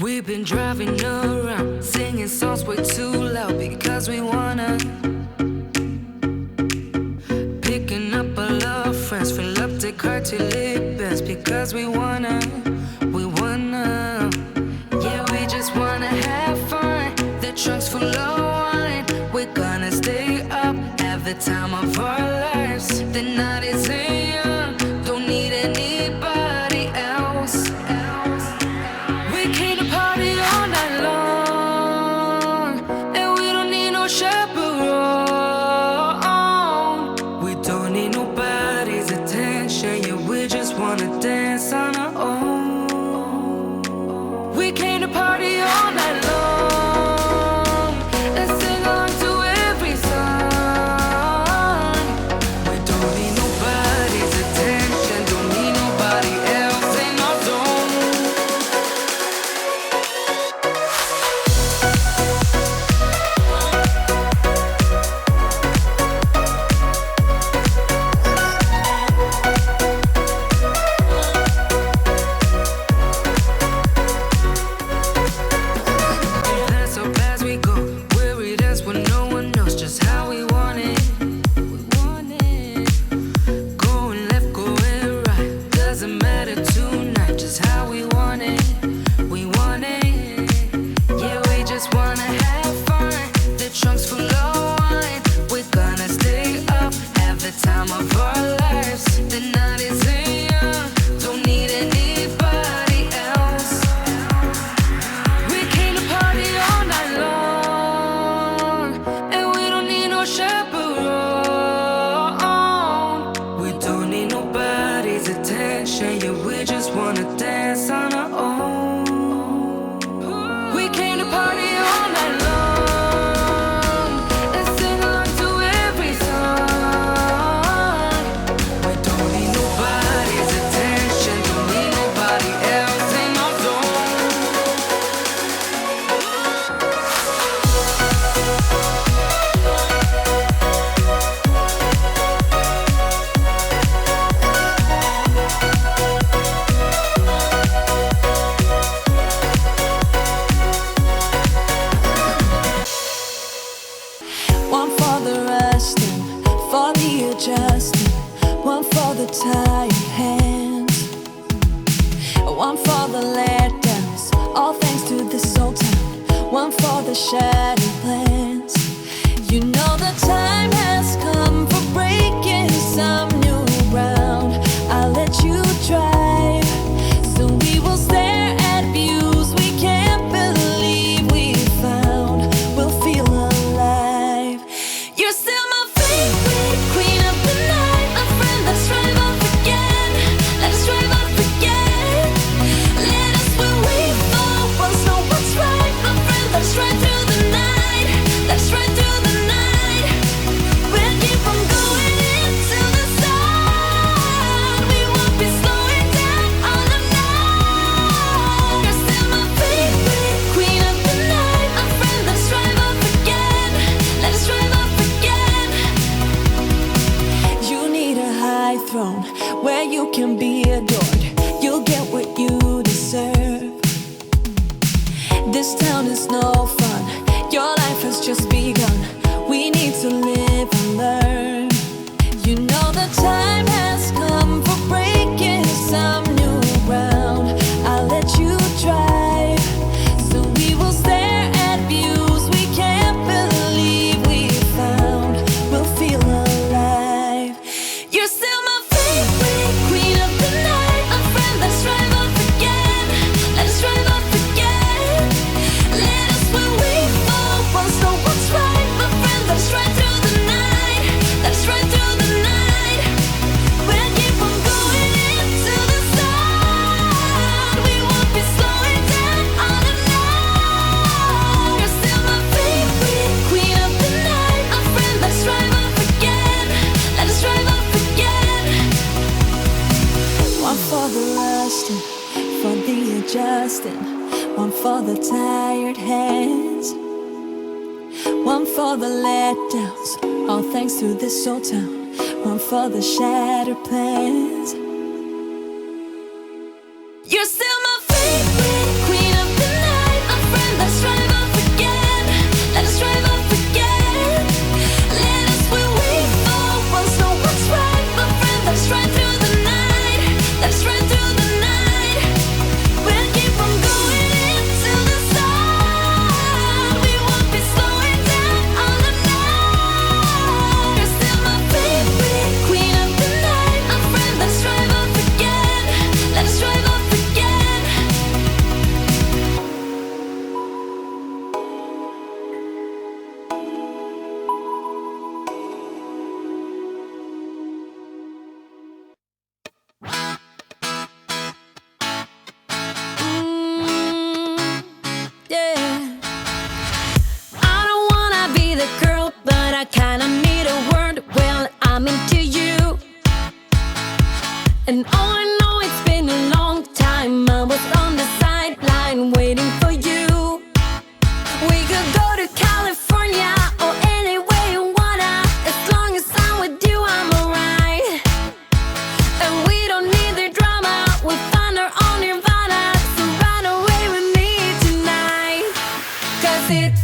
We've been driving around, singing songs way too loud because we wanna. Picking up all our friends, fill up the car till it bends because we wanna. Yeah, we just wanna have fun. The trunk's full of wine. We're gonna stay up, have the time of our lives. The night is young, don't need anybody else. We came to party all night long, and we don't need no chaperone. We don't need nobody's attention, yeah, we just wanna dance on our own. We came to party all night long and sing along to every song. We don't need nobody's attention, don't need nobody else in our zone. That's how fast we go. Weary dance when no one knows just how we want it. Going left, going right, doesn't matter tonight. Just how we want it. We want it. Yeah, we just wanna have fun. The trunk's full of wine. We're gonna stay up, have the time of our lives. The night is young, don't need anybody else. We came to party all night long, and we don't need no chaperone. We don't need nobody's attention, yeah, we just wanna dance on our own. We came to party all night long and sing along to every song. We don't need nobody's attention, don't need nobody else in our zone. One for the resting, for the adjusting, one for the tired hands, one for the letdowns, all thanks to this old town, one for the shattered plans. You know the time has come for breaking some new ground. I'll let you drive, so we will stare at views we can't believe we found. We'll feel alive. You're still my favorite queen of the night, my friend. Let's drive off again. Let's drive off again. Let us where we fall. Once know what's right, my friend. Let's ride through the night. Let's ride through the night. We'll keep on going into the sun. We won't be slowing down all the night. You're still my favorite queen of the night, my friend. Let's drive off again. Let's drive off again. You need a high throne where you can be adored. You'll get what you deserve. This town is no fun. Your life has just begun. We need to live and learn. You know the time has come for breaking some new ground. I'll let you drive, so we will stare at views we can't believe we found. We'll feel alive. You're still my favorite queen of the night, my friend. Let's drive off again. Let's drive off again. Let us where we fall. Once know what's right, my friend. Let's ride through the night. Let's ride through the night. We'll keep on going into the sun. We won't be slowing down all the night. You're still my favorite queen of the night, my friend. Let's drive off again. Let's drive off again. One for the rusting, for the adjusting, one for the tired hands, one for the letdowns, all thanks to this old town, one for the shattered plans. You're still my favorite queen of the night. kinda need a word. Well, I'm into you. And all I know, it's been a long time. I was on the sideline waiting for you. We could go to California or anywhere you wanna. As long as I'm with you, I'm alright. And we don't need the drama. We'll find our own nirvana. So run away with me tonight. 'Cause it's